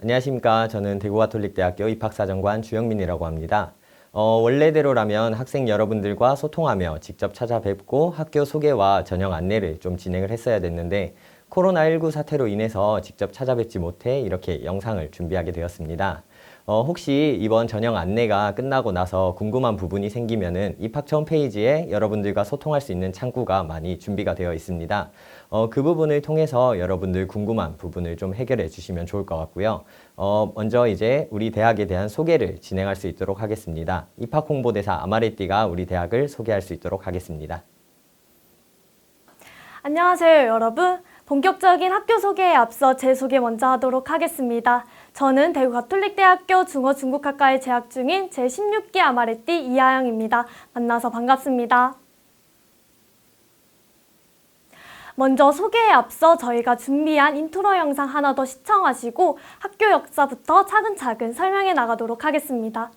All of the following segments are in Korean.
안녕하십니까. 저는 대구가톨릭대학교 입학사정관 주영민이라고 합니다. 원래대로라면 학생 여러분들과 소통하며 직접 찾아뵙고 학교 소개와 전형 안내를 좀 진행을 했어야 됐는데 코로나19 사태로 인해서 직접 찾아뵙지 못해 이렇게 영상을 준비하게 되었습니다. 혹시 이번 전형 안내가 끝나고 나서 궁금한 부분이 생기면은 입학처 홈페이지에 여러분들과 소통할 수 있는 창구가 많이 준비가 되어 있습니다. 그 부분을 통해서 여러분들 궁금한 부분을 좀 해결해 주시면 좋을 것 같고요. 먼저 이제 우리 대학에 대한 소개를 진행할 수 있도록 하겠습니다. 입학 홍보대사 아마레띠가 우리 대학을 소개할 수 있도록 하겠습니다. 안녕하세요, 여러분. 본격적인 학교 소개에 앞서 제 소개 먼저 하도록 하겠습니다. 저는 대구가톨릭대학교 중어중국학과에 재학 중인 제16기 아마레띠 이하영입니다. 만나서 반갑습니다. 먼저 소개에 앞서 저희가 준비한 인트로 영상 하나 더 시청하시고 학교 역사부터 차근차근 설명해 나가도록 하겠습니다.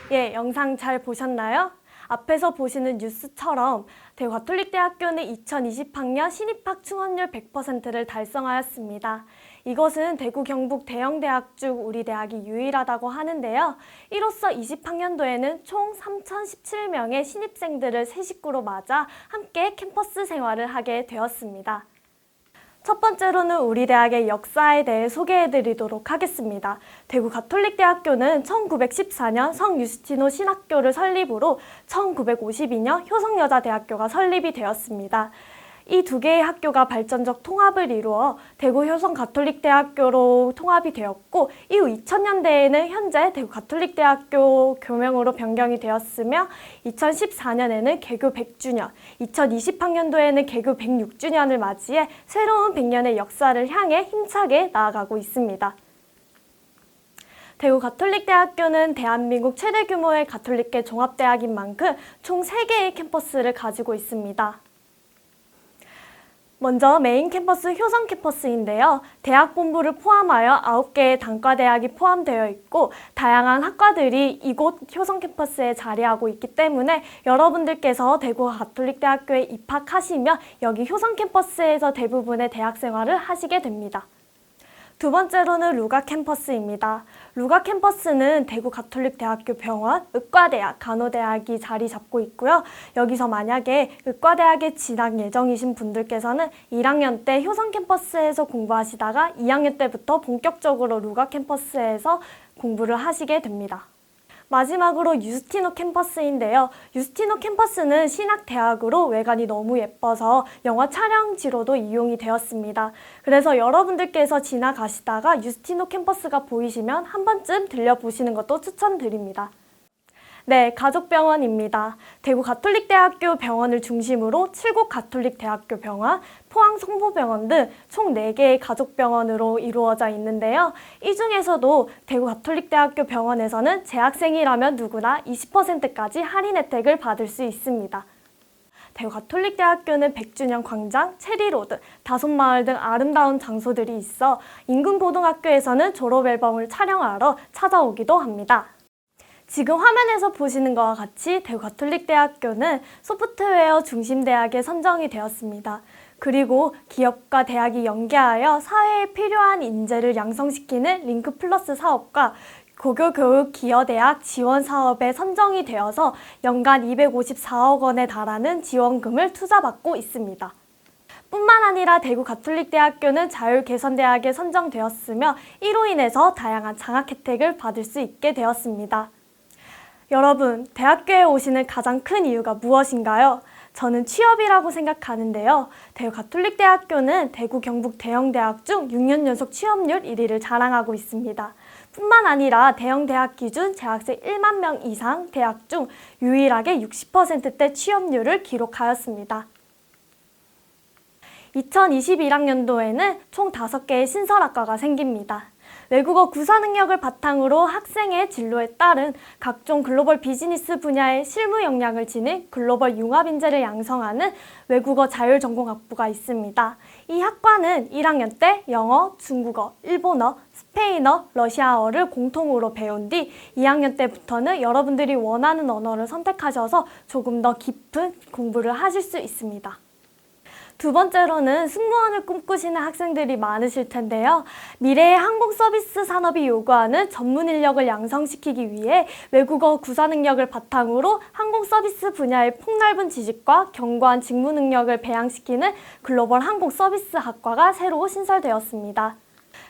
예, 영상 잘 보셨나요? 앞에서 보시는 뉴스처럼 대구가톨릭대학교는 2020학년 신입학 충원율 100%를 달성하였습니다. 이것은 대구 경북 대형대학 중 우리 대학이 유일하다고 하는데요. 이로써 20학년도에는 총 3,017명의 신입생들을 새 식구로 맞아 함께 캠퍼스 생활을 하게 되었습니다. 첫 번째로는 우리 대학의 역사에 대해 소개해드리도록 하겠습니다. 대구가톨릭대학교는 1914년 성유스티노 신학교를 설립으로 1952년 효성여자대학교가 설립이 되었습니다. 이 두 개의 학교가 발전적 통합을 이루어 대구효성가톨릭대학교로 통합이 되었고 이후 2000년대에는 현재 대구가톨릭대학교 교명으로 변경이 되었으며 2014년에는 개교 100주년, 2020학년도에는 개교 106주년을 맞이해 새로운 100년의 역사를 향해 힘차게 나아가고 있습니다. 대구가톨릭대학교는 대한민국 최대 규모의 가톨릭계 종합대학인 만큼 총 3개의 캠퍼스를 가지고 있습니다. 먼저 메인 캠퍼스 효성 캠퍼스인데요. 대학 본부를 포함하여 9개의 단과대학이 포함되어 있고 다양한 학과들이 이곳 효성 캠퍼스에 자리하고 있기 때문에 여러분들께서 대구가톨릭대학교에 입학하시면 여기 효성 캠퍼스에서 대부분의 대학 생활을 하시게 됩니다. 두 번째로는 루가 캠퍼스입니다. 루가 캠퍼스는 대구가톨릭대학교 병원, 의과대학, 간호대학이 자리 잡고 있고요. 여기서 만약에 의과대학에 진학 예정이신 분들께서는 1학년 때 효성 캠퍼스에서 공부하시다가 2학년 때부터 본격적으로 루가 캠퍼스에서 공부를 하시게 됩니다. 마지막으로 유스티노 캠퍼스인데요. 유스티노 캠퍼스는 신학대학으로 외관이 너무 예뻐서 영화 촬영지로도 이용이 되었습니다. 그래서 여러분들께서 지나가시다가 유스티노 캠퍼스가 보이시면 한 번쯤 들려보시는 것도 추천드립니다. 네, 가족병원입니다. 대구가톨릭대학교 병원을 중심으로 칠곡 가톨릭대학교 병원, 포항성모병원 등 총 4개의 가족병원으로 이루어져 있는데요. 이 중에서도 대구가톨릭대학교 병원에서는 재학생이라면 누구나 20%까지 할인 혜택을 받을 수 있습니다. 대구가톨릭대학교는 100주년 광장, 체리로드, 다솜마을 등 아름다운 장소들이 있어 인근 고등학교에서는 졸업앨범을 촬영하러 찾아오기도 합니다. 지금 화면에서 보시는 것과 같이 대구가톨릭대학교는 소프트웨어 중심대학에 선정이 되었습니다. 그리고 기업과 대학이 연계하여 사회에 필요한 인재를 양성시키는 링크 플러스 사업과 고교교육 기여대학 지원 사업에 선정이 되어서 연간 254억 원에 달하는 지원금을 투자받고 있습니다. 뿐만 아니라 대구가톨릭대학교는 자율개선대학에 선정되었으며 이로 인해서 다양한 장학 혜택을 받을 수 있게 되었습니다. 여러분, 대학교에 오시는 가장 큰 이유가 무엇인가요? 저는 취업이라고 생각하는데요. 대구 가톨릭대학교는 대구 경북 대형대학 중 6년 연속 취업률 1위를 자랑하고 있습니다. 뿐만 아니라 대형대학 기준 재학생 1만 명 이상 대학 중 유일하게 60%대 취업률을 기록하였습니다. 2021학년도에는 총 5개의 신설학과가 생깁니다. 외국어 구사 능력을 바탕으로 학생의 진로에 따른 각종 글로벌 비즈니스 분야의 실무 역량을 지닌 글로벌 융합 인재를 양성하는 외국어 자율전공학부가 있습니다. 이 학과는 1학년 때 영어, 중국어, 일본어, 스페인어, 러시아어를 공통으로 배운 뒤 2학년 때부터는 여러분들이 원하는 언어를 선택하셔서 조금 더 깊은 공부를 하실 수 있습니다. 두 번째로는 승무원을 꿈꾸시는 학생들이 많으실 텐데요. 미래의 항공 서비스 산업이 요구하는 전문 인력을 양성시키기 위해 외국어 구사 능력을 바탕으로 항공 서비스 분야의 폭넓은 지식과 견고한 직무 능력을 배양시키는 글로벌 항공 서비스 학과가 새로 신설되었습니다.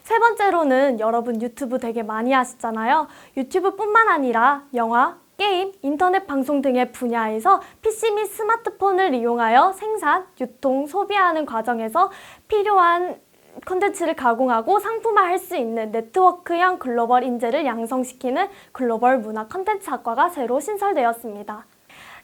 세 번째로는 여러분 유튜브 되게 많이 하시잖아요. 유튜브뿐만 아니라 영화, 게임, 인터넷 방송 등의 분야에서 PC 및 스마트폰을 이용하여 생산, 유통, 소비하는 과정에서 필요한 콘텐츠를 가공하고 상품화할 수 있는 네트워크형 글로벌 인재를 양성시키는 글로벌 문화 콘텐츠 학과가 새로 신설되었습니다.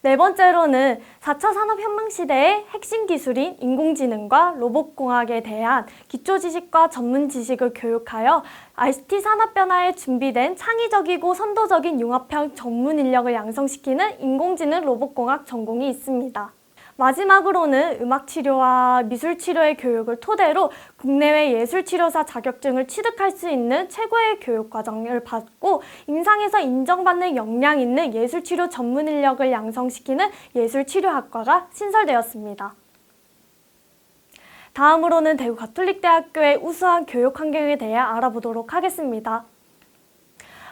네 번째로는 4차 산업혁명 시대의 핵심 기술인 인공지능과 로봇공학에 대한 기초 지식과 전문 지식을 교육하여 ICT 산업 변화에 준비된 창의적이고 선도적인 융합형 전문 인력을 양성시키는 인공지능 로봇공학 전공이 있습니다. 마지막으로는 음악치료와 미술치료의 교육을 토대로 국내외 예술치료사 자격증을 취득할 수 있는 최고의 교육과정을 받고 임상에서 인정받는 역량 있는 예술치료 전문 인력을 양성시키는 예술치료학과가 신설되었습니다. 다음으로는 대구 가톨릭대학교의 우수한 교육 환경에 대해 알아보도록 하겠습니다.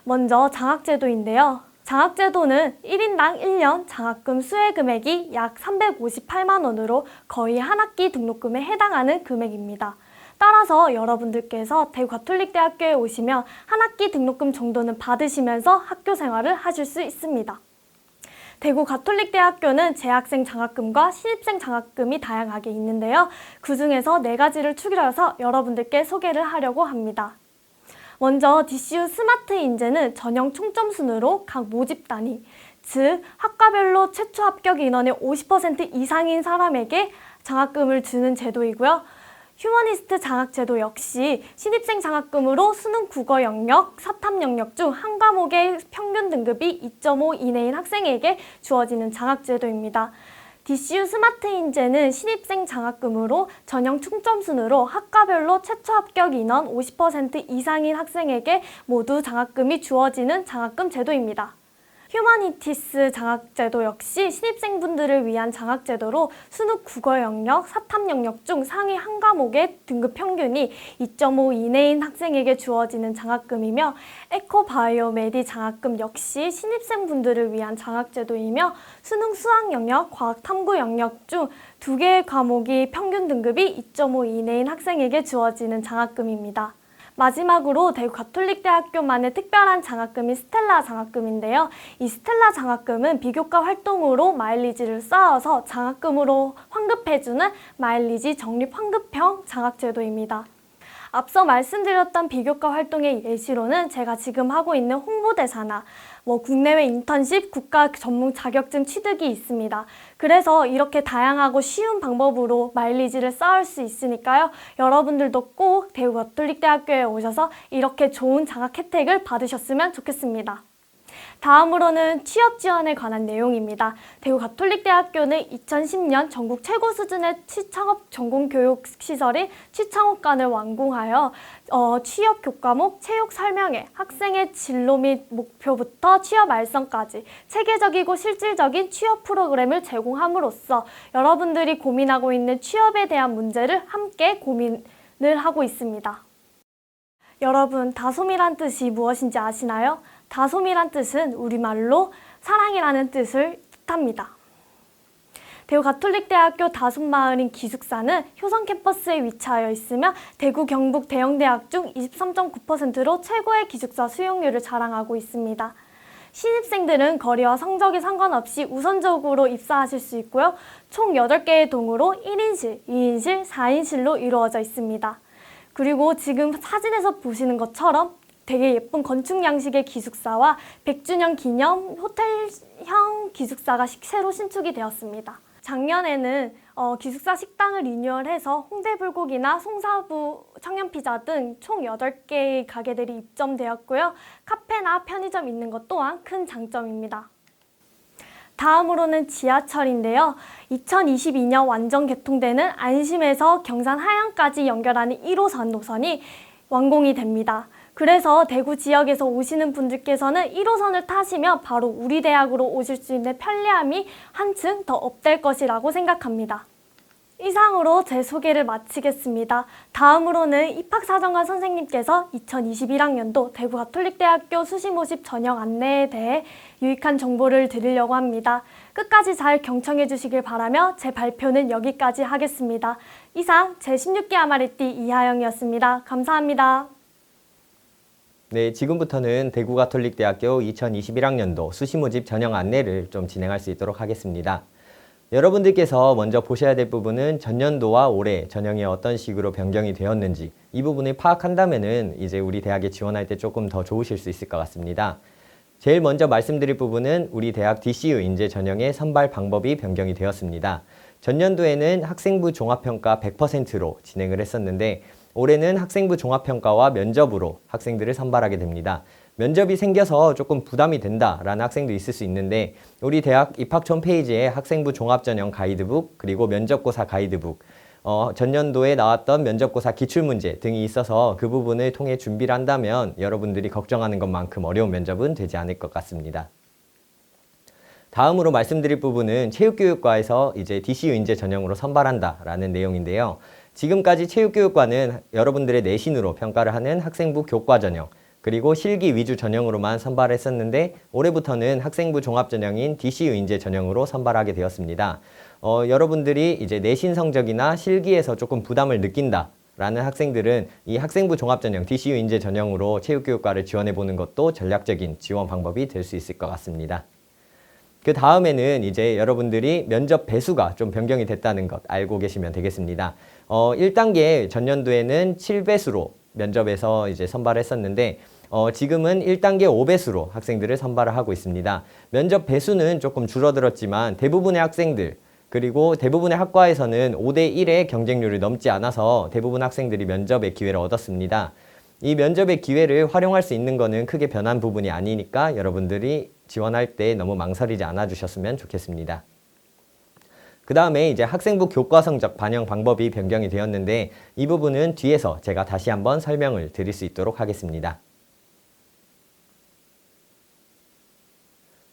먼저 장학제도인데요. 장학제도는 1인당 1년 장학금 수혜 금액이 약 358만 원으로 거의 한 학기 등록금에 해당하는 금액입니다. 따라서 여러분들께서 대구 가톨릭대학교에 오시면 한 학기 등록금 정도는 받으시면서 학교 생활을 하실 수 있습니다. 대구 가톨릭대학교는 재학생 장학금과 신입생 장학금이 다양하게 있는데요. 그 중에서 4가지를 추려서 여러분들께 소개를 하려고 합니다. 먼저 DCU 스마트 인재는 전형 총점 순으로 각 모집 단위, 즉 학과별로 최초 합격 인원의 50% 이상인 사람에게 장학금을 주는 제도이고요. 휴머니스트 장학제도 역시 신입생 장학금으로 수능 국어 영역, 사탐 영역 중 한 과목의 평균 등급이 2.5 이내인 학생에게 주어지는 장학제도입니다. DCU 스마트 인재는 신입생 장학금으로 전형 총점 순으로 학과별로 최초 합격 인원 50% 이상인 학생에게 모두 장학금이 주어지는 장학금 제도입니다. 휴머니티스 장학제도 역시 신입생분들을 위한 장학제도로 수능 국어 영역, 사탐 영역 중 상위 한 과목의 등급 평균이 2.5 이내인 학생에게 주어지는 장학금이며 에코바이오메디 장학금 역시 신입생분들을 위한 장학제도이며 수능 수학 영역, 과학 탐구 영역 중 2개의 과목이 평균 등급이 2.5 이내인 학생에게 주어지는 장학금입니다. 마지막으로 대구 가톨릭대학교만의 특별한 장학금이 스텔라 장학금인데요. 이 스텔라 장학금은 비교과 활동으로 마일리지를 쌓아서 장학금으로 환급해주는 마일리지 적립 환급형 장학제도입니다. 앞서 말씀드렸던 비교과 활동의 예시로는 제가 지금 하고 있는 홍보대사나 국내외 인턴십, 국가 전문 자격증 취득이 있습니다. 그래서 이렇게 다양하고 쉬운 방법으로 마일리지를 쌓을 수 있으니까요. 여러분들도 꼭 대구 가톨릭대학교에 오셔서 이렇게 좋은 장학 혜택을 받으셨으면 좋겠습니다. 다음으로는 취업 지원에 관한 내용입니다. 대구 가톨릭대학교는 2010년 전국 최고 수준의 취창업 전공교육시설인 취창업관을 완공하여 취업 교과목, 체육 설명회, 학생의 진로 및 목표부터 취업 알선까지 체계적이고 실질적인 취업 프로그램을 제공함으로써 여러분들이 고민하고 있는 취업에 대한 문제를 함께 고민을 하고 있습니다. 여러분, 다솜이란 뜻이 무엇인지 아시나요? 다솜이란 뜻은 우리말로 사랑이라는 뜻을 뜻합니다. 대구 가톨릭대학교 다솜마을인 기숙사는 효성 캠퍼스에 위치하여 있으며 대구 경북 대형대학 중 23.9%로 최고의 기숙사 수용률을 자랑하고 있습니다. 신입생들은 거리와 성적에 상관없이 우선적으로 입사하실 수 있고요. 총 8개의 동으로 1인실, 2인실, 4인실로 이루어져 있습니다. 그리고 지금 사진에서 보시는 것처럼 되게 예쁜 건축 양식의 기숙사와 100주년 기념 호텔형 기숙사가 새로 신축이 되었습니다. 작년에는 기숙사 식당을 리뉴얼해서 홍대불고기나 송사부 청년피자 등 총 8개의 가게들이 입점되었고요. 카페나 편의점 있는 것 또한 큰 장점입니다. 다음으로는 지하철인데요. 2022년 완전 개통되는 안심에서 경산 하양까지 연결하는 1호선 노선이 완공이 됩니다. 그래서 대구 지역에서 오시는 분들께서는 1호선을 타시면 바로 우리 대학으로 오실 수 있는 편리함이 한층 더 업될 것이라고 생각합니다. 이상으로 제 소개를 마치겠습니다. 다음으로는 입학사정관 선생님께서 2021학년도 대구 가톨릭대학교 수시 모집 전형 안내에 대해 유익한 정보를 드리려고 합니다. 끝까지 잘 경청해 주시길 바라며 제 발표는 여기까지 하겠습니다. 이상 제 16기 아마리띠 이하영이었습니다. 감사합니다. 네, 지금부터는 대구 가톨릭대학교 2021학년도 수시 모집 전형 안내를 좀 진행할 수 있도록 하겠습니다. 여러분들께서 먼저 보셔야 될 부분은 전년도와 올해 전형이 어떤 식으로 변경이 되었는지 이 부분을 파악한다면은 이제 우리 대학에 지원할 때 조금 더 좋으실 수 있을 것 같습니다. 제일 먼저 말씀드릴 부분은 우리 대학 DCU 인재 전형의 선발 방법이 변경이 되었습니다. 전년도에는 학생부 종합평가 100%로 진행을 했었는데 올해는 학생부 종합평가와 면접으로 학생들을 선발하게 됩니다. 면접이 생겨서 조금 부담이 된다라는 학생도 있을 수 있는데 우리 대학 입학처 홈페이지에 학생부 종합전형 가이드북 그리고 면접고사 가이드북 전년도에 나왔던 면접고사 기출문제 등이 있어서 그 부분을 통해 준비를 한다면 여러분들이 걱정하는 것만큼 어려운 면접은 되지 않을 것 같습니다. 다음으로 말씀드릴 부분은 체육교육과에서 이제 DCU 인재 전형으로 선발한다라는 내용인데요. 지금까지 체육교육과는 여러분들의 내신으로 평가를 하는 학생부 교과 전형 그리고 실기 위주 전형으로만 선발했었는데 올해부터는 학생부 종합 전형인 DCU 인재 전형으로 선발하게 되었습니다. 여러분들이 이제 내신 성적이나 실기에서 조금 부담을 느낀다라는 학생들은 이 학생부 종합 전형 DCU 인재 전형으로 체육교육과를 지원해 보는 것도 전략적인 지원 방법이 될 수 있을 것 같습니다. 그 다음에는 이제 여러분들이 면접 배수가 좀 변경이 됐다는 것 알고 계시면 되겠습니다. 1단계 전년도에는 7배수로 면접에서 이제 선발했었는데 지금은 1단계 5배수로 학생들을 선발을 하고 있습니다. 면접 배수는 조금 줄어들었지만 대부분의 학생들 그리고 대부분의 학과에서는 5대1의 경쟁률을 넘지 않아서 대부분 학생들이 면접의 기회를 얻었습니다. 이 면접의 기회를 활용할 수 있는 것은 크게 변한 부분이 아니니까 여러분들이 지원할 때 너무 망설이지 않아 주셨으면 좋겠습니다. 그 다음에 이제 학생부 교과 성적 반영 방법이 변경이 되었는데 이 부분은 뒤에서 제가 다시 한번 설명을 드릴 수 있도록 하겠습니다.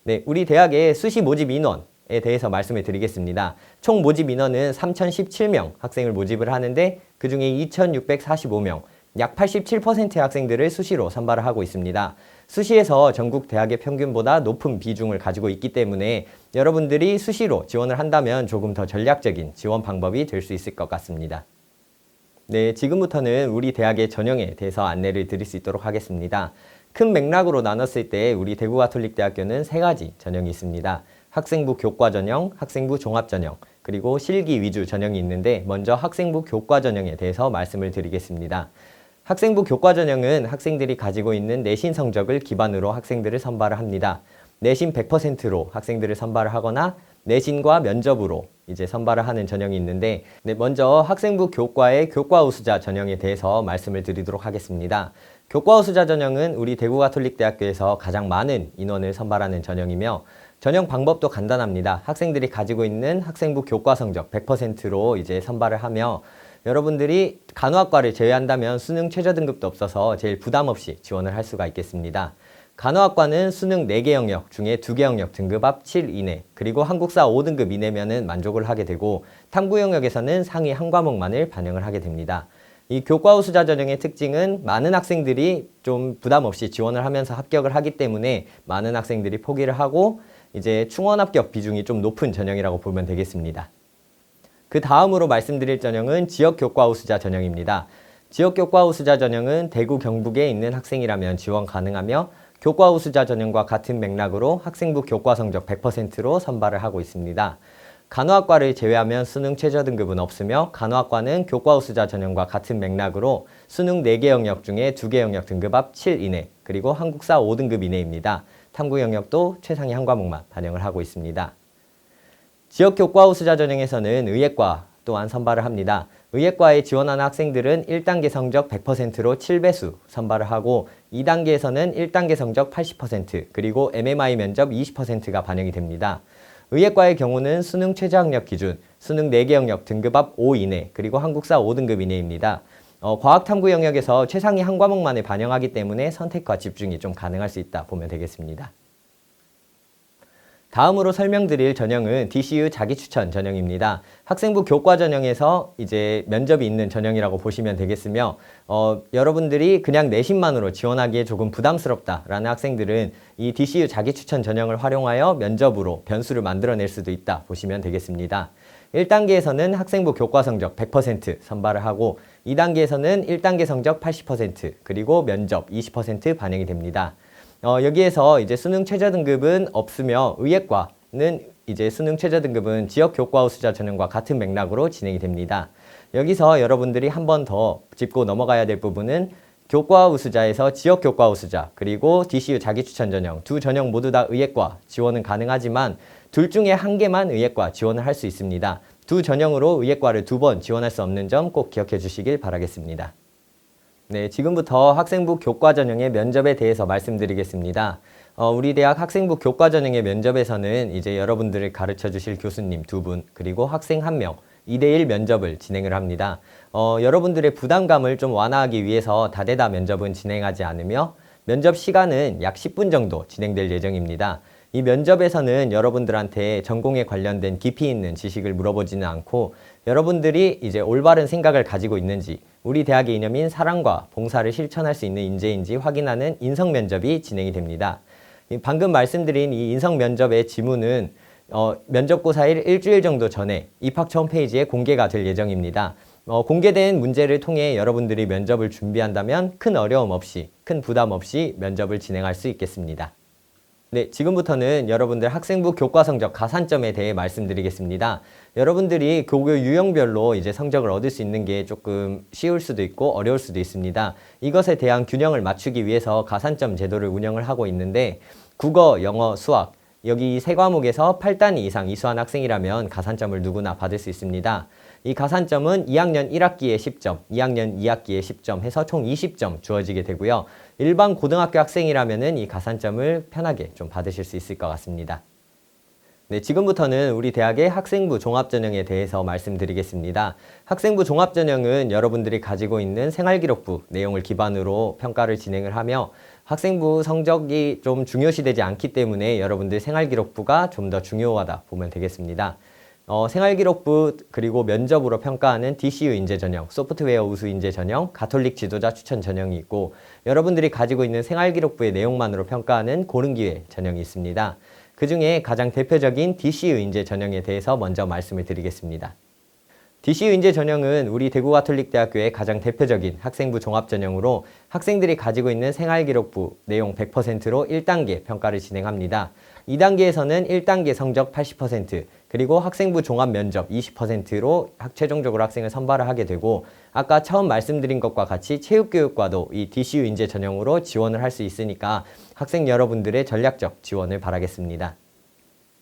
네, 우리 대학의 수시 모집 인원에 대해서 말씀을 드리겠습니다. 총 모집 인원은 3,017명 학생을 모집을 하는데 그 중에 2,645명, 약 87%의 학생들을 수시로 선발을 하고 있습니다. 수시에서 전국 대학의 평균보다 높은 비중을 가지고 있기 때문에 여러분들이 수시로 지원을 한다면 조금 더 전략적인 지원 방법이 될 수 있을 것 같습니다. 네, 지금부터는 우리 대학의 전형에 대해서 안내를 드릴 수 있도록 하겠습니다. 큰 맥락으로 나눴을 때 우리 대구가톨릭대학교는 3가지 전형이 있습니다. 학생부 교과 전형, 학생부 종합 전형, 그리고 실기 위주 전형이 있는데 먼저 학생부 교과 전형에 대해서 말씀을 드리겠습니다. 학생부 교과 전형은 학생들이 가지고 있는 내신 성적을 기반으로 학생들을 선발을 합니다. 내신 100%로 학생들을 선발을 하거나 내신과 면접으로 이제 선발을 하는 전형이 있는데 먼저 학생부 교과의 교과 우수자 전형에 대해서 말씀을 드리도록 하겠습니다. 교과 우수자 전형은 우리 대구가톨릭대학교에서 가장 많은 인원을 선발하는 전형이며 전형 방법도 간단합니다. 학생들이 가지고 있는 학생부 교과 성적 100%로 이제 선발을 하며 여러분들이 간호학과를 제외한다면 수능 최저 등급도 없어서 제일 부담 없이 지원을 할 수가 있겠습니다. 간호학과는 수능 4개 영역 중에 2개 영역 등급 합 7 이내 그리고 한국사 5등급 이내면은 만족을 하게 되고 탐구 영역에서는 상위 한 과목만을 반영을 하게 됩니다. 이 교과 우수자 전형의 특징은 많은 학생들이 좀 부담 없이 지원을 하면서 합격을 하기 때문에 많은 학생들이 포기를 하고 이제 충원 합격 비중이 좀 높은 전형이라고 보면 되겠습니다. 그 다음으로 말씀드릴 전형은 지역교과 우수자 전형입니다. 지역교과 우수자 전형은 대구 경북에 있는 학생이라면 지원 가능하며 교과 우수자 전형과 같은 맥락으로 학생부 교과 성적 100%로 선발을 하고 있습니다. 간호학과를 제외하면 수능 최저 등급은 없으며 간호학과는 교과 우수자 전형과 같은 맥락으로 수능 4개 영역 중에 2개 영역 등급 합 7 이내, 그리고 한국사 5등급 이내입니다. 탐구 영역도 최상위 한 과목만 반영을 하고 있습니다. 지역 교과 우수자 전형에서는 의예과 또한 선발을 합니다. 의예과에 지원하는 학생들은 1단계 성적 100%로 7배수 선발을 하고 2단계에서는 1단계 성적 80%, 그리고 MMI 면접 20%가 반영이 됩니다. 의예과의 경우는 수능 최저학력 기준, 수능 4개 영역 등급 합 5 이내, 그리고 한국사 5등급 이내입니다. 과학탐구 영역에서 최상위 한 과목만을 반영하기 때문에 선택과 집중이 좀 가능할 수 있다 보면 되겠습니다. 다음으로 설명드릴 전형은 DCU 자기추천 전형입니다. 학생부 교과 전형에서 이제 면접이 있는 전형이라고 보시면 되겠으며, 여러분들이 그냥 내신만으로 지원하기에 조금 부담스럽다라는 학생들은 이 DCU 자기추천 전형을 활용하여 면접으로 변수를 만들어낼 수도 있다 보시면 되겠습니다. 1단계에서는 학생부 교과 성적 100% 선발을 하고 2단계에서는 1단계 성적 80%, 그리고 면접 20% 반영이 됩니다. 여기에서 이제 수능 최저 등급은 없으며 의예과는 이제 수능 최저 등급은 지역 교과 우수자 전형과 같은 맥락으로 진행이 됩니다. 여기서 여러분들이 한 번 더 짚고 넘어가야 될 부분은 교과 우수자에서 지역 교과 우수자, 그리고 DCU 자기추천 전형, 두 전형 모두 다 의예과 지원은 가능하지만 둘 중에 한 개만 의예과 지원을 할 수 있습니다. 두 전형으로 의예과를 2번 지원할 수 없는 점 꼭 기억해 주시길 바라겠습니다. 네, 지금부터 학생부 교과 전형의 면접에 대해서 말씀드리겠습니다. 우리 대학 학생부 교과 전형의 면접에서는 이제 여러분들을 가르쳐 주실 교수님 2분, 그리고 학생 1명, 2대1 면접을 진행을 합니다. 여러분들의 부담감을 좀 완화하기 위해서 다대다 면접은 진행하지 않으며 면접 시간은 약 10분 정도 진행될 예정입니다. 이 면접에서는 여러분들한테 전공에 관련된 깊이 있는 지식을 물어보지는 않고 여러분들이 이제 올바른 생각을 가지고 있는지, 우리 대학의 이념인 사랑과 봉사를 실천할 수 있는 인재인지 확인하는 인성 면접이 진행이 됩니다. 방금 말씀드린 이 인성 면접의 지문은 면접고사일 일주일 정도 전에 입학처 홈페이지에 공개가 될 예정입니다. 공개된 문제를 통해 여러분들이 면접을 준비한다면 큰 어려움 없이, 큰 부담 없이 면접을 진행할 수 있겠습니다. 네, 지금부터는 여러분들 학생부 교과 성적 가산점에 대해 말씀드리겠습니다. 여러분들이 교교 유형별로 이제 성적을 얻을 수 있는 게 조금 쉬울 수도 있고 어려울 수도 있습니다. 이것에 대한 균형을 맞추기 위해서 가산점 제도를 운영을 하고 있는데, 국어, 영어, 수학 여기 세 과목에서 8단위 이상 이수한 학생이라면 가산점을 누구나 받을 수 있습니다. 이 가산점은 2학년 1학기에 10점, 2학년 2학기에 10점 해서 총 20점 주어지게 되고요. 일반 고등학교 학생이라면은 이 가산점을 편하게 좀 받으실 수 있을 것 같습니다. 네, 지금부터는 우리 대학의 학생부 종합전형에 대해서 말씀드리겠습니다. 학생부 종합전형은 여러분들이 가지고 있는 생활기록부 내용을 기반으로 평가를 진행을 하며 학생부 성적이 좀 중요시되지 않기 때문에 여러분들 생활기록부가 좀 더 중요하다 보면 되겠습니다. 생활기록부 그리고 면접으로 평가하는 DCU 인재 전형, 소프트웨어 우수 인재 전형, 가톨릭 지도자 추천 전형이 있고 여러분들이 가지고 있는 생활기록부의 내용만으로 평가하는 고른기회 전형이 있습니다. 그 중에 가장 대표적인 DCU 인재 전형에 대해서 먼저 말씀을 드리겠습니다. DCU 인재 전형은 우리 대구가톨릭대학교의 가장 대표적인 학생부 종합전형으로 학생들이 가지고 있는 생활기록부 내용 100%로 1단계 평가를 진행합니다. 2단계에서는 1단계 성적 80%, 그리고 학생부 종합 면접 20%로 최종적으로 학생을 선발을 하게 되고, 아까 처음 말씀드린 것과 같이 체육교육과도 이 DCU 인재 전형으로 지원을 할 수 있으니까 학생 여러분들의 전략적 지원을 바라겠습니다.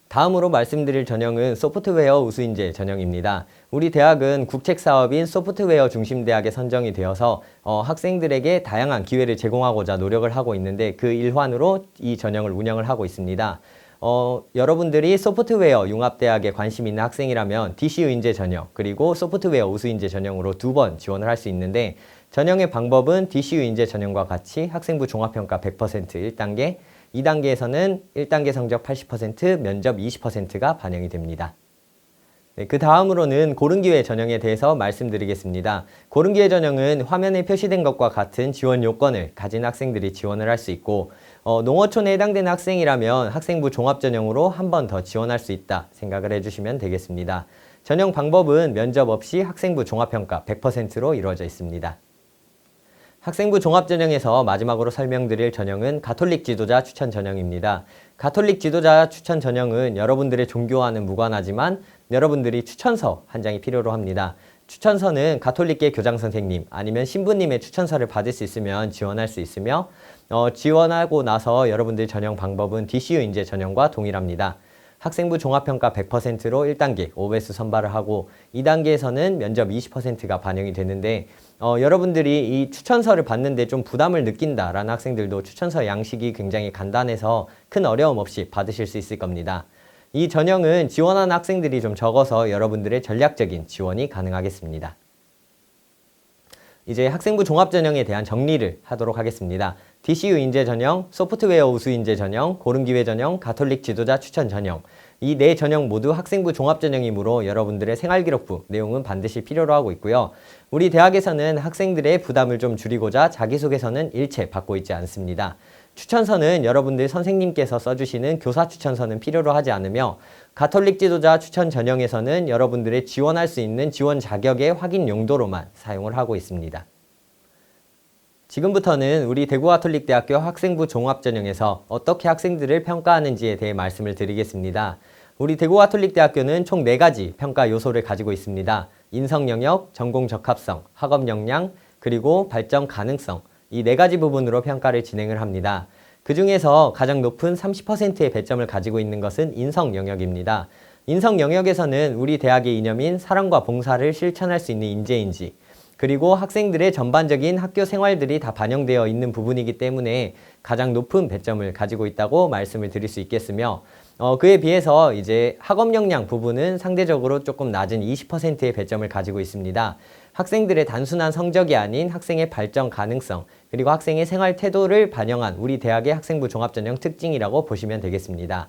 다음으로 말씀드릴 전형은 소프트웨어 우수인재 전형입니다. 우리 대학은 국책사업인 소프트웨어 중심대학에 선정이 되어서 학생들에게 다양한 기회를 제공하고자 노력을 하고 있는데 그 일환으로 이 전형을 운영을 하고 있습니다. 여러분들이 소프트웨어 융합대학에 관심 있는 학생이라면 DCU 인재 전형 그리고 소프트웨어 우수인재 전형으로 2번 지원을 할 수 있는데, 전형의 방법은 DCU 인재 전형과 같이 학생부 종합평가 100% 1단계, 2단계에서는 1단계 성적 80%, 면접 20%가 반영이 됩니다. 네, 그 다음으로는 고른기회 전형에 대해서 말씀드리겠습니다. 고른기회 전형은 화면에 표시된 것과 같은 지원 요건을 가진 학생들이 지원을 할 수 있고, 농어촌에 해당되는 학생이라면 학생부 종합전형으로 한 번 더 지원할 수 있다 생각을 해주시면 되겠습니다. 전형 방법은 면접 없이 학생부 종합평가 100%로 이루어져 있습니다. 학생부 종합전형에서 마지막으로 설명드릴 전형은 가톨릭 지도자 추천 전형입니다. 가톨릭 지도자 추천 전형은 여러분들의 종교와는 무관하지만 여러분들이 추천서 한 장이 필요로 합니다. 추천서는 가톨릭계 교장 선생님 아니면 신부님의 추천서를 받을 수 있으면 지원할 수 있으며 지원하고 나서 여러분들 전형 방법은 DCU 인재 전형과 동일합니다. 학생부 종합평가 100%로 1단계 OS 선발을 하고 2단계에서는 면접 20%가 반영이 되는데 여러분들이 이 추천서를 받는데 좀 부담을 느낀다라는 학생들도 추천서 양식이 굉장히 간단해서 큰 어려움 없이 받으실 수 있을 겁니다. 이 전형은 지원하는 학생들이 좀 적어서 여러분들의 전략적인 지원이 가능하겠습니다. 이제 학생부 종합전형에 대한 정리를 하도록 하겠습니다. DCU 인재 전형, 소프트웨어 우수 인재 전형, 고른기회 전형, 가톨릭 지도자 추천 전형 이 네 전형 모두 학생부 종합전형이므로 여러분들의 생활기록부 내용은 반드시 필요로 하고 있고요. 우리 대학에서는 학생들의 부담을 좀 줄이고자 자기소개서는 일체 받고 있지 않습니다. 추천서는 여러분들 선생님께서 써주시는 교사 추천서는 필요로 하지 않으며 가톨릭 지도자 추천 전형에서는 여러분들의 지원할 수 있는 지원 자격의 확인 용도로만 사용을 하고 있습니다. 지금부터는 우리 대구가톨릭대학교 학생부 종합전형에서 어떻게 학생들을 평가하는지에 대해 말씀을 드리겠습니다. 우리 대구가톨릭대학교는 총 4가지 평가 요소를 가지고 있습니다. 인성 영역, 전공 적합성, 학업 역량, 그리고 발전 가능성 이 4가지 부분으로 평가를 진행을 합니다. 그 중에서 가장 높은 30%의 배점을 가지고 있는 것은 인성 영역입니다. 인성 영역에서는 우리 대학의 이념인 사랑과 봉사를 실천할 수 있는 인재인지 그리고 학생들의 전반적인 학교 생활들이 다 반영되어 있는 부분이기 때문에 가장 높은 배점을 가지고 있다고 말씀을 드릴 수 있겠으며 그에 비해서 이제 학업 역량 부분은 상대적으로 조금 낮은 20%의 배점을 가지고 있습니다. 학생들의 단순한 성적이 아닌 학생의 발전 가능성 그리고 학생의 생활 태도를 반영한 우리 대학의 학생부 종합전형 특징이라고 보시면 되겠습니다.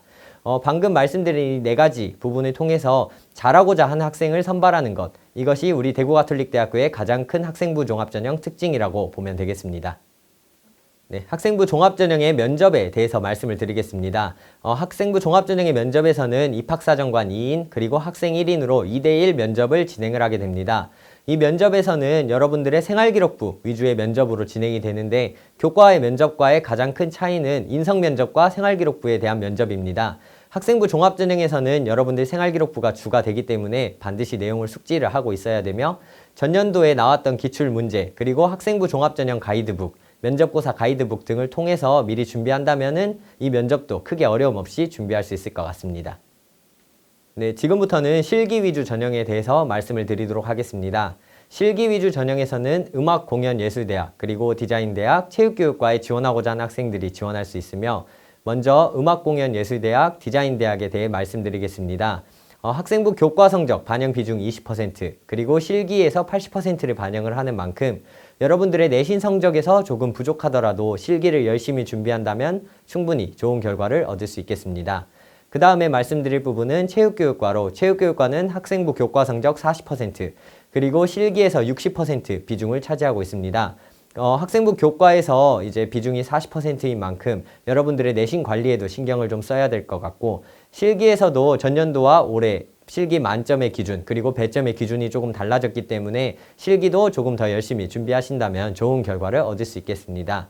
방금 말씀드린 이 4가지 부분을 통해서 잘하고자 하는 학생을 선발하는 것 이것이 우리 대구가톨릭대학교의 가장 큰 학생부 종합전형 특징이라고 보면 되겠습니다. 네, 학생부 종합전형의 면접에 대해서 말씀을 드리겠습니다. 학생부 종합전형의 면접에서는 입학사정관 2인 그리고 학생 1인으로 2대1 면접을 진행을 하게 됩니다. 이 면접에서는 여러분들의 생활기록부 위주의 면접으로 진행이 되는데 교과의 면접과의 가장 큰 차이는 인성면접과 생활기록부에 대한 면접입니다. 학생부 종합전형에서는 여러분들 생활기록부가 주가 되기 때문에 반드시 내용을 숙지를 하고 있어야 되며 전년도에 나왔던 기출문제 그리고 학생부 종합전형 가이드북 면접고사 가이드북 등을 통해서 미리 준비한다면은 이 면접도 크게 어려움 없이 준비할 수 있을 것 같습니다. 네, 지금부터는 실기 위주 전형에 대해서 말씀을 드리도록 하겠습니다. 실기 위주 전형에서는 음악공연예술대학, 그리고 디자인대학, 체육교육과에 지원하고자 하는 학생들이 지원할 수 있으며 먼저 음악공연예술대학, 디자인대학에 대해 말씀드리겠습니다. 학생부 교과 성적 반영 비중 20%, 그리고 실기에서 80%를 반영을 하는 만큼 여러분들의 내신 성적에서 조금 부족하더라도 실기를 열심히 준비한다면 충분히 좋은 결과를 얻을 수 있겠습니다. 그 다음에 말씀드릴 부분은 체육교육과로 체육교육과는 학생부 교과 성적 40%, 그리고 실기에서 60% 비중을 차지하고 있습니다. 학생부 교과에서 이제 비중이 40%인 만큼 여러분들의 내신 관리에도 신경을 좀 써야 될 것 같고 실기에서도 전년도와 올해 실기 만점의 기준 그리고 배점의 기준이 조금 달라졌기 때문에 실기도 조금 더 열심히 준비하신다면 좋은 결과를 얻을 수 있겠습니다.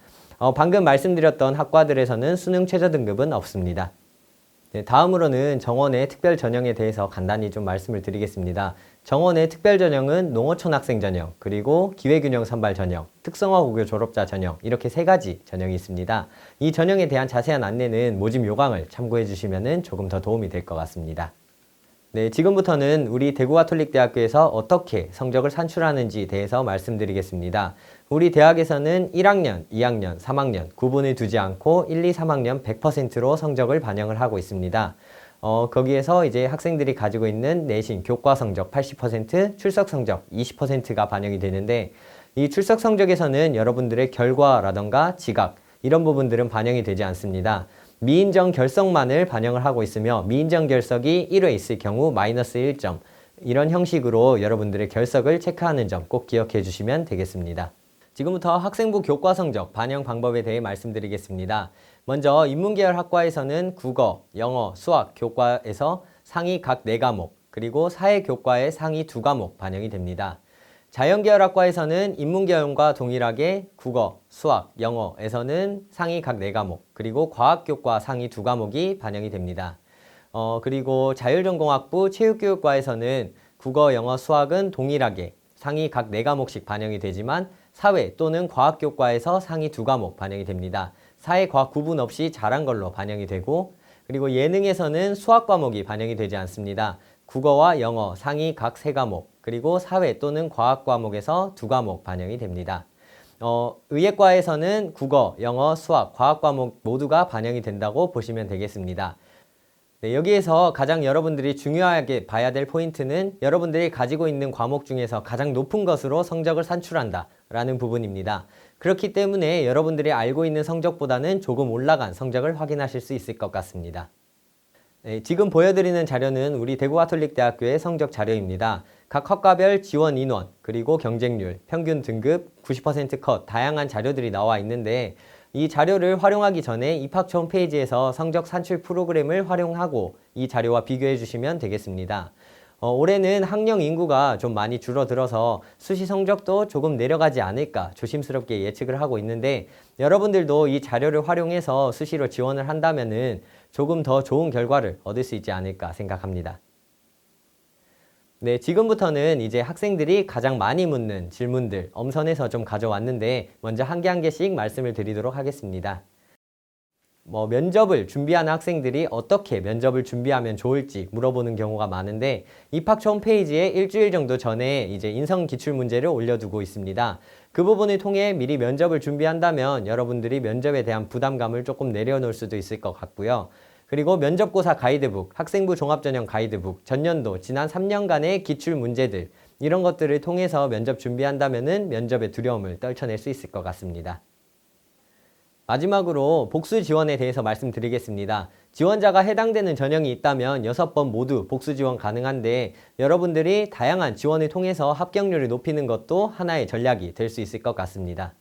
방금 말씀드렸던 학과들에서는 수능 최저 등급은 없습니다. 네, 다음으로는 정원의 특별 전형에 대해서 간단히 좀 말씀을 드리겠습니다. 정원의 특별 전형은 농어촌 학생 전형, 그리고 기회균형 선발 전형, 특성화 고교 졸업자 전형 이렇게 3가지 전형이 있습니다. 이 전형에 대한 자세한 안내는 모집 요강을 참고해 주시면 조금 더 도움이 될 것 같습니다. 네, 지금부터는 우리 대구가톨릭대학교에서 어떻게 성적을 산출하는지에 대해서 말씀드리겠습니다. 우리 대학에서는 1학년, 2학년, 3학년 구분을 두지 않고 1, 2, 3학년 100%로 성적을 반영을 하고 있습니다. 거기에서 이제 학생들이 가지고 있는 내신, 교과 성적 80%, 출석 성적 20%가 반영이 되는데 이 출석 성적에서는 여러분들의 결과라던가 지각 이런 부분들은 반영이 되지 않습니다. 미인정 결석만을 반영을 하고 있으며 미인정 결석이 1회 있을 경우 마이너스 1점 이런 형식으로 여러분들의 결석을 체크하는 점 꼭 기억해 주시면 되겠습니다. 지금부터 학생부 교과 성적 반영 방법에 대해 말씀드리겠습니다. 먼저 인문계열 학과에서는 국어, 영어, 수학 교과에서 상위 각 4과목 그리고 사회교과의 상위 2과목 반영이 됩니다. 자연계열학과에서는 인문계열과 동일하게 국어, 수학, 영어에서는 상위 각 4과목, 그리고 과학교과 상위 2과목이 반영이 됩니다. 그리고 자율전공학부 체육교육과에서는 국어, 영어, 수학은 동일하게 상위 각 4과목씩 반영이 되지만 사회 또는 과학교과에서 상위 2과목 반영이 됩니다. 사회, 과학 구분 없이 잘한 걸로 반영이 되고, 그리고 예능에서는 수학 과목이 반영이 되지 않습니다. 국어와 영어 상위 각 3과목, 그리고 사회 또는 과학 과목에서 2과목 반영이 됩니다. 의예과에서는 국어, 영어, 수학, 과학 과목 모두가 반영이 된다고 보시면 되겠습니다. 네, 여기에서 가장 여러분들이 중요하게 봐야 될 포인트는 여러분들이 가지고 있는 과목 중에서 가장 높은 것으로 성적을 산출한다 라는 부분입니다. 그렇기 때문에 여러분들이 알고 있는 성적보다는 조금 올라간 성적을 확인하실 수 있을 것 같습니다. 네, 지금 보여드리는 자료는 우리 대구가톨릭대학교의 성적 자료입니다. 각 학과별 지원 인원, 그리고 경쟁률, 평균 등급, 90% 컷 다양한 자료들이 나와 있는데 이 자료를 활용하기 전에 입학처 홈페이지에서 성적 산출 프로그램을 활용하고 이 자료와 비교해 주시면 되겠습니다. 올해는 학령 인구가 좀 많이 줄어들어서 수시 성적도 조금 내려가지 않을까 조심스럽게 예측을 하고 있는데 여러분들도 이 자료를 활용해서 수시로 지원을 한다면은 조금 더 좋은 결과를 얻을 수 있지 않을까 생각합니다. 네, 지금부터는 이제 학생들이 가장 많이 묻는 질문들 엄선해서 좀 가져왔는데 먼저 한 개 한 개씩 말씀을 드리도록 하겠습니다. 면접을 준비하는 학생들이 어떻게 면접을 준비하면 좋을지 물어보는 경우가 많은데 입학처 홈페이지에 일주일 정도 전에 이제 인성 기출 문제를 올려두고 있습니다. 그 부분을 통해 미리 면접을 준비한다면 여러분들이 면접에 대한 부담감을 조금 내려놓을 수도 있을 것 같고요. 그리고 면접고사 가이드북, 학생부 종합전형 가이드북, 전년도 지난 3년간의 기출 문제들 이런 것들을 통해서 면접 준비한다면은 면접의 두려움을 떨쳐낼 수 있을 것 같습니다. 마지막으로 복수 지원에 대해서 말씀드리겠습니다. 지원자가 해당되는 전형이 있다면 6번 모두 복수 지원 가능한데 여러분들이 다양한 지원을 통해서 합격률을 높이는 것도 하나의 전략이 될 수 있을 것 같습니다.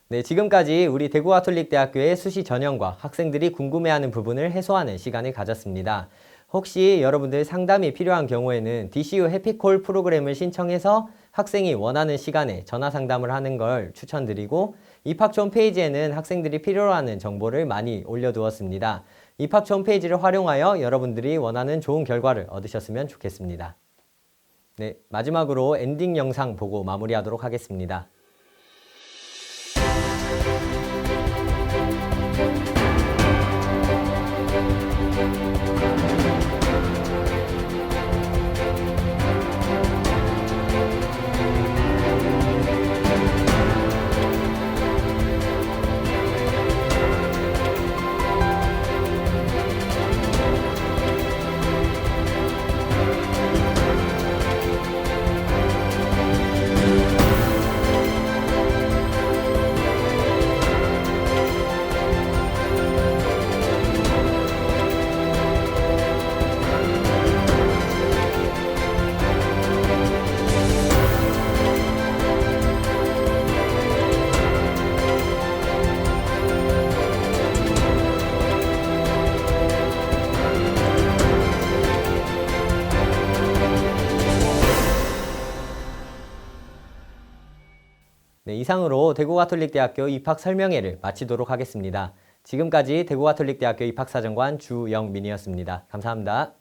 네, 지금까지 우리 대구가톨릭대학교의 수시 전형과 학생들이 궁금해하는 부분을 해소하는 시간을 가졌습니다. 혹시 여러분들 상담이 필요한 경우에는 DCU 해피콜 프로그램을 신청해서 학생이 원하는 시간에 전화 상담을 하는 걸 추천드리고 입학처 홈페이지에는 학생들이 필요로 하는 정보를 많이 올려두었습니다. 입학처 홈페이지를 활용하여 여러분들이 원하는 좋은 결과를 얻으셨으면 좋겠습니다. 네, 마지막으로 엔딩 영상 보고 마무리하도록 하겠습니다. 네, 이상으로 대구가톨릭대학교 입학 설명회를 마치도록 하겠습니다. 지금까지 대구가톨릭대학교 입학사정관 주영민이었습니다. 감사합니다.